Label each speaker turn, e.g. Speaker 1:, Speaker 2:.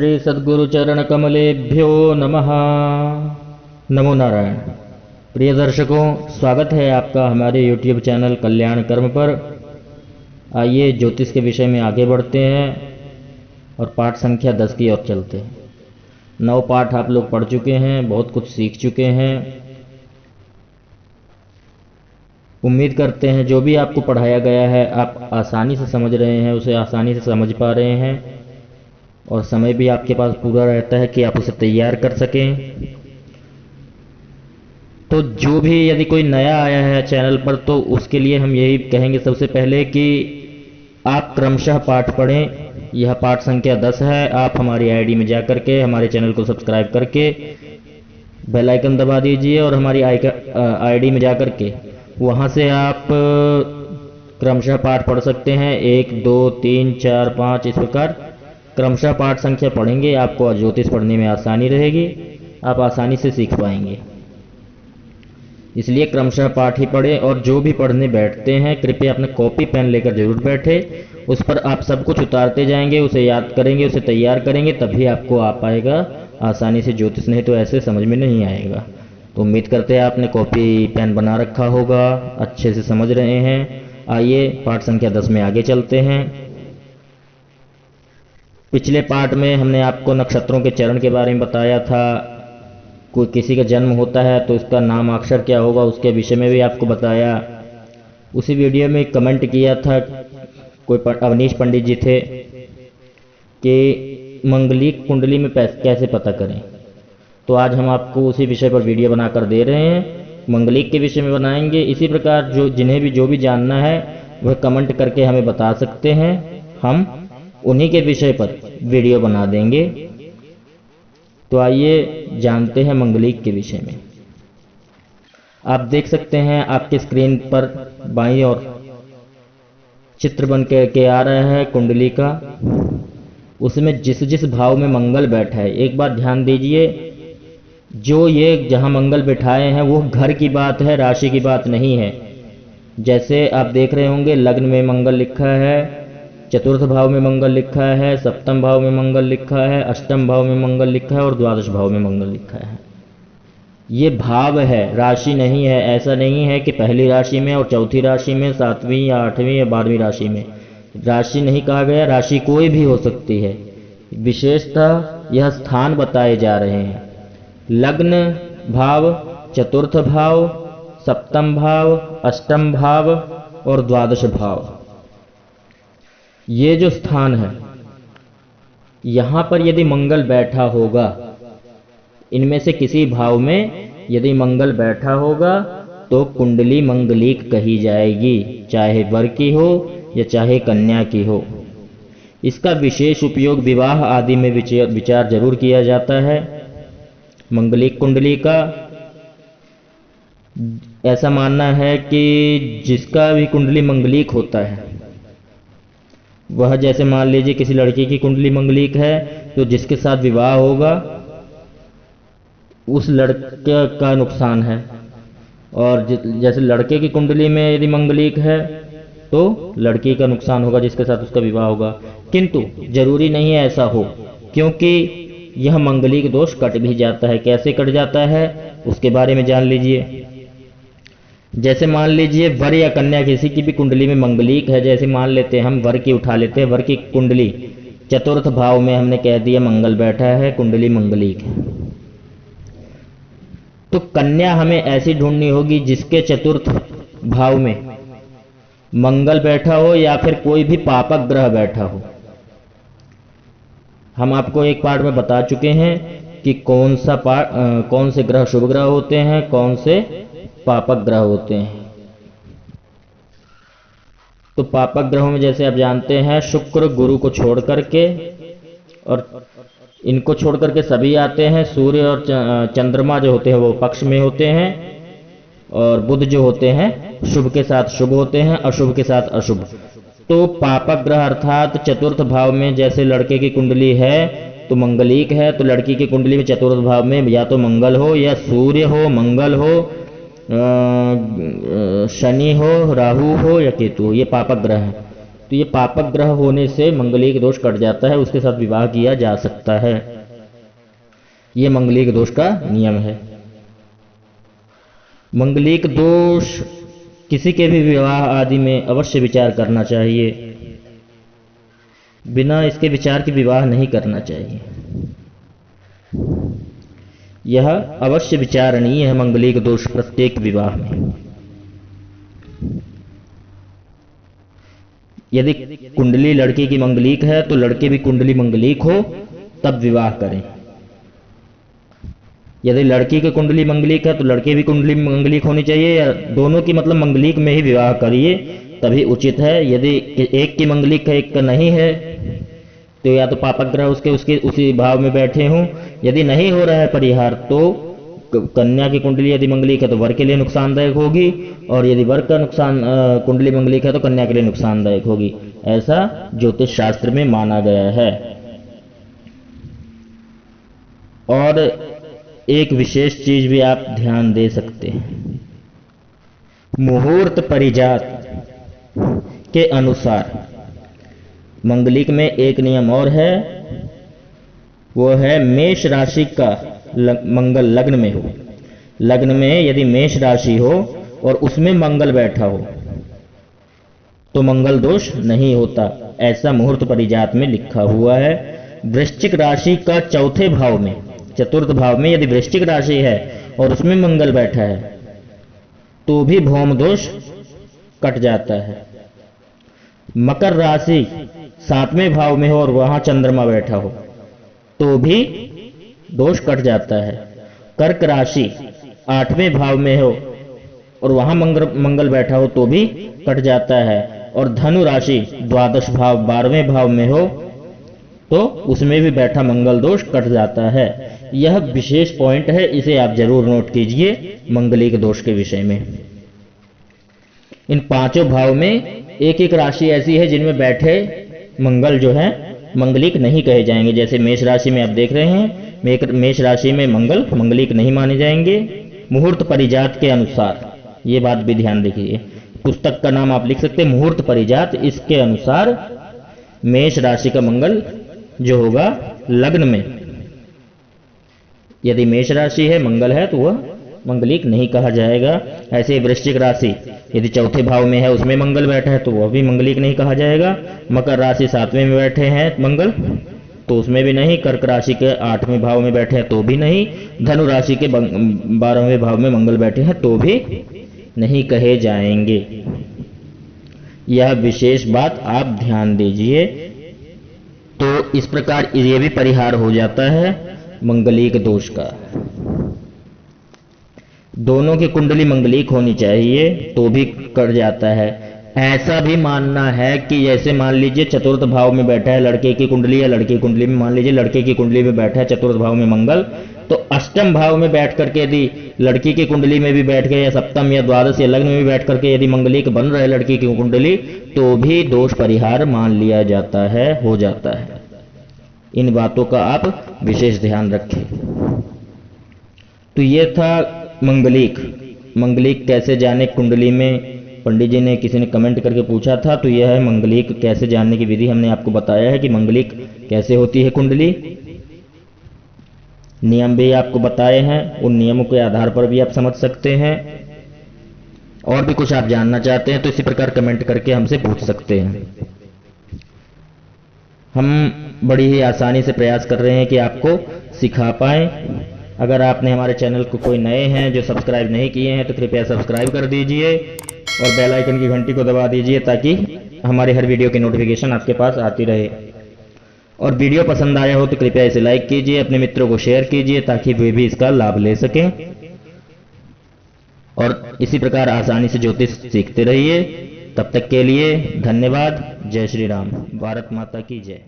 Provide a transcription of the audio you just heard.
Speaker 1: श्री सद्गुरु चरण कमलेभ्यो नमः। नमो नारायण। प्रिय दर्शकों, स्वागत है आपका हमारे YouTube चैनल कल्याण कर्म पर। आइए ज्योतिष के विषय में आगे बढ़ते हैं और पाठ संख्या 10 की ओर चलते हैं। 9 पाठ आप लोग पढ़ चुके हैं, बहुत कुछ सीख चुके हैं। उम्मीद करते हैं जो भी आपको पढ़ाया गया है आप आसानी से समझ रहे हैं, उसे आसानी से समझ पा रहे हैं और समय भी आपके पास पूरा रहता है कि आप उसे तैयार कर सकें। तो जो भी यदि कोई नया आया है चैनल पर तो उसके लिए हम यही कहेंगे सबसे पहले कि आप क्रमशः पाठ पढ़ें। यह पाठ संख्या 10 है। आप हमारी आईडी में जाकर के हमारे चैनल को सब्सक्राइब करके बेल आइकन दबा दीजिए और हमारी आईडी में जाकर के वहाँ से आप क्रमशः पाठ पढ़ सकते हैं। 1, 2, 3, 4, 5 इस प्रकार क्रमशः पाठ संख्या पढ़ेंगे। आपको ज्योतिष पढ़ने में आसानी रहेगी, आप आसानी से सीख पाएंगे। इसलिए क्रमशः पाठ ही पढ़ें और जो भी पढ़ने बैठते हैं कृपया अपना कॉपी पेन लेकर जरूर बैठे। उस पर आप सब कुछ उतारते जाएंगे, उसे याद करेंगे, उसे तैयार करेंगे, तभी आपको आ पाएगा आसानी से ज्योतिष, नहीं तो ऐसे समझ में नहीं आएगा। तो उम्मीद करते हैं आपने कॉपी पेन बना रखा होगा, अच्छे से समझ रहे हैं। आइए पाठ संख्या 10 में आगे चलते हैं। पिछले पाठ में हमने आपको नक्षत्रों के चरण के बारे में बताया था। कोई किसी का जन्म होता है तो उसका नाम अक्षर क्या होगा उसके विषय में भी आपको बताया। उसी वीडियो में कमेंट किया था कोई अवनीश पंडित जी थे कि मंगलिक कुंडली में कैसे पता करें। तो आज हम आपको उसी विषय पर वीडियो बनाकर दे रहे हैं। मंगलिक के विषय में बनाएंगे। इसी प्रकार जिन्हें जो भी जानना है वह कमेंट करके हमें बता सकते हैं, हम उन्हीं के विषय पर वीडियो बना देंगे। तो आइए जानते हैं मंगलिक के विषय में। आप देख सकते हैं आपके स्क्रीन पर बाईं ओर चित्र बन के आ रहा है कुंडली का। उसमें जिस जिस भाव में मंगल बैठा है, एक बार ध्यान दीजिए, जो ये जहां मंगल बिठाए हैं वो घर की बात है, राशि की बात नहीं है। जैसे आप देख रहे होंगे लग्न में मंगल लिखा है, चतुर्थ भाव में मंगल लिखा है, सप्तम भाव में मंगल लिखा है, अष्टम भाव में मंगल लिखा है और द्वादश भाव में मंगल लिखा है। ये भाव है, राशि नहीं है। ऐसा नहीं है कि पहली राशि में और चौथी राशि में, 7वीं या 8वीं या 12वीं राशि में। राशि नहीं कहा गया, राशि कोई भी हो सकती है। विशेषतः यह स्थान बताए जा रहे हैं। लग्न भाव, चतुर्थ भाव, सप्तम भाव, अष्टम भाव और द्वादश भाव, ये जो स्थान है यहां पर यदि मंगल बैठा होगा, इनमें से किसी भाव में यदि मंगल बैठा होगा तो कुंडली मंगलिक कही जाएगी, चाहे वर की हो या चाहे कन्या की हो। इसका विशेष उपयोग विवाह आदि में विचार जरूर किया जाता है। मंगलिक कुंडली का ऐसा मानना है कि जिसका भी कुंडली मंगलिक होता है वह, जैसे मान लीजिए किसी लड़की की कुंडली मंगलिक है तो जिसके साथ विवाह होगा उस लड़के का नुकसान है, और जैसे लड़के की कुंडली में यदि मंगलिक है तो लड़की का नुकसान होगा जिसके साथ उसका विवाह होगा। किंतु जरूरी नहीं है ऐसा हो, क्योंकि यह मंगलिक दोष कट भी जाता है। कैसे कट जाता है उसके बारे में जान लीजिए। जैसे मान लीजिए वर या कन्या किसी की भी कुंडली में मंगलिक है, जैसे मान लेते हैं हम वर की उठा लेते हैं। वर की कुंडली चतुर्थ भाव में हमने कह दिया मंगल बैठा है, कुंडली मंगलिक है। तो कन्या हमें ऐसी ढूंढनी होगी जिसके चतुर्थ भाव में मंगल बैठा हो या फिर कोई भी पापक ग्रह बैठा हो। हम आपको एक पाठ में बता चुके हैं कि कौन से ग्रह शुभ ग्रह होते हैं, कौन से पापक ग्रह होते हैं। तो पापक ग्रहों में जैसे आप जानते हैं शुक्र गुरु को छोड़ करके, और इनको छोड़ करके सभी आते हैं। सूर्य और चंद्रमा जो होते हैं वो पक्ष में होते हैं, और बुध जो होते हैं शुभ के साथ शुभ होते हैं, अशुभ के साथ अशुभ। तो पापक ग्रह अर्थात चतुर्थ भाव में जैसे लड़के की कुंडली है तो मंगलिक है, तो लड़की की कुंडली में चतुर्थ भाव में या तो मंगल हो या सूर्य हो, मंगल हो, शनि हो, राहु हो या केतु हो, ये पापक ग्रह है। तो ये पापक ग्रह होने से मंगलिक दोष कट जाता है, उसके साथ विवाह किया जा सकता है। ये मंगलिक दोष का नियम है। मंगलिक दोष किसी के भी विवाह आदि में अवश्य विचार करना चाहिए, बिना इसके विचार के विवाह नहीं करना चाहिए। यह अवश्य विचारणीय है मंगलिक दोष प्रत्येक विवाह में। यदि कुंडली लड़की की मंगलिक है तो लड़के भी कुंडली मंगलिक हो तब विवाह करें। यदि लड़की की कुंडली मंगलिक है तो लड़के भी कुंडली मंगलिक होनी चाहिए, या दोनों की मतलब मंगलिक में ही विवाह करिए तभी उचित है। यदि एक की मंगलिक है एक का नहीं है तो या तो पापक ग्रह उसके उसी भाव में बैठे हों। यदि नहीं हो रहा है परिहार तो कन्या की कुंडली यदि मंगलिक है तो वर के लिए नुकसानदायक होगी, और यदि वर का कुंडली मंगलिक है तो कन्या के लिए नुकसानदायक होगी। ऐसा ज्योतिष शास्त्र में माना गया है। और एक विशेष चीज भी आप ध्यान दे सकते हैं, मुहूर्त परिजात के अनुसार मंगलिक में एक नियम और है, वो है मेष राशि का मंगल लग्न में हो। लग्न में यदि मेष राशि हो और उसमें मंगल बैठा हो तो मंगल दोष नहीं होता, ऐसा मुहूर्त परिजात में लिखा हुआ है। वृश्चिक राशि का चौथे भाव में, चतुर्थ भाव में यदि वृश्चिक राशि है और उसमें मंगल बैठा है तो भी भौम दोष कट जाता है। मकर राशि सातवें भाव में हो और वहां चंद्रमा बैठा हो तो भी दोष कट जाता है। कर्क राशि आठवें भाव में हो और वहां मंगल बैठा हो तो भी कट जाता है। और धनु राशि द्वादश भाव 12वें भाव में हो तो उसमें भी बैठा मंगल दोष कट जाता है। यह विशेष पॉइंट है, इसे आप जरूर नोट कीजिए मंगलिक दोष के विषय में। इन पांचों भाव में एक एक राशि ऐसी है जिनमें बैठे मंगल जो है मंगलिक नहीं कहे जाएंगे। जैसे मेष राशि में आप देख रहे हैं, मेष राशि में मंगल मंगलिक नहीं माने जाएंगे मुहूर्त परिजात के अनुसार। ये बात भी ध्यान रखिए, पुस्तक का नाम आप लिख सकते हैं मुहूर्त परिजात। इसके अनुसार मेष राशि का मंगल जो होगा लग्न में, यदि मेष राशि है मंगल है तो वह मंगलिक नहीं कहा जाएगा। ऐसे वृश्चिक राशि यदि चौथे भाव में है उसमें मंगल बैठा है तो वह भी मंगलिक नहीं कहा जाएगा। मकर राशि सातवें में बैठे हैं मंगल तो उसमें भी नहीं। कर्क राशि के आठवें भाव में बैठे हैं तो भी नहीं। धनु राशि के 12वें भाव में मंगल बैठे हैं तो भी नहीं कहे जाएंगे। यह विशेष बात आप ध्यान दीजिए। तो इस प्रकार ये भी परिहार हो जाता है मंगलिक दोष का। दोनों की कुंडली मंगलिक होनी चाहिए तो भी कट जाता है। ऐसा भी मानना है कि जैसे मान लीजिए चतुर्थ भाव में बैठा है लड़के की कुंडली या लड़की की कुंडली में, मान लीजिए लड़के की कुंडली में बैठा है चतुर्थ भाव में मंगल, तो अष्टम भाव में बैठ करके यदि लड़की की कुंडली में भी बैठ गए या सप्तम या द्वादश या लग्न में भी बैठ करके यदि मंगलिक बन रहे लड़की की कुंडली तो भी दोष परिहार मान लिया जाता है, हो जाता है। इन बातों का आप विशेष ध्यान रखें। तो ये था मंगलिक कैसे जाने कुंडली में। पंडित जी ने किसी ने कमेंट करके पूछा था, तो यह है मंगलिक कैसे जानने की विधि। हमने आपको बताया है कि मंगलिक कैसे होती है कुंडली, नियम भी आपको बताए हैं, उन नियमों के आधार पर भी आप समझ सकते हैं। और भी कुछ आप जानना चाहते हैं तो इसी प्रकार कमेंट करके हमसे पूछ सकते हैं। हम बड़ी ही आसानी से प्रयास कर रहे हैं कि आपको सिखा पाएं। अगर आपने हमारे चैनल को कोई नए हैं जो सब्सक्राइब नहीं किए हैं तो कृपया सब्सक्राइब कर दीजिए और बेल आइकन की घंटी को दबा दीजिए ताकि हमारे हर वीडियो की नोटिफिकेशन आपके पास आती रहे। और वीडियो पसंद आया हो तो कृपया इसे लाइक कीजिए, अपने मित्रों को शेयर कीजिए ताकि वे भी इसका लाभ ले सकें। और इसी प्रकार आसानी से ज्योतिष सीखते रहिए। तब तक के लिए धन्यवाद। जय श्री राम। भारत माता की जय।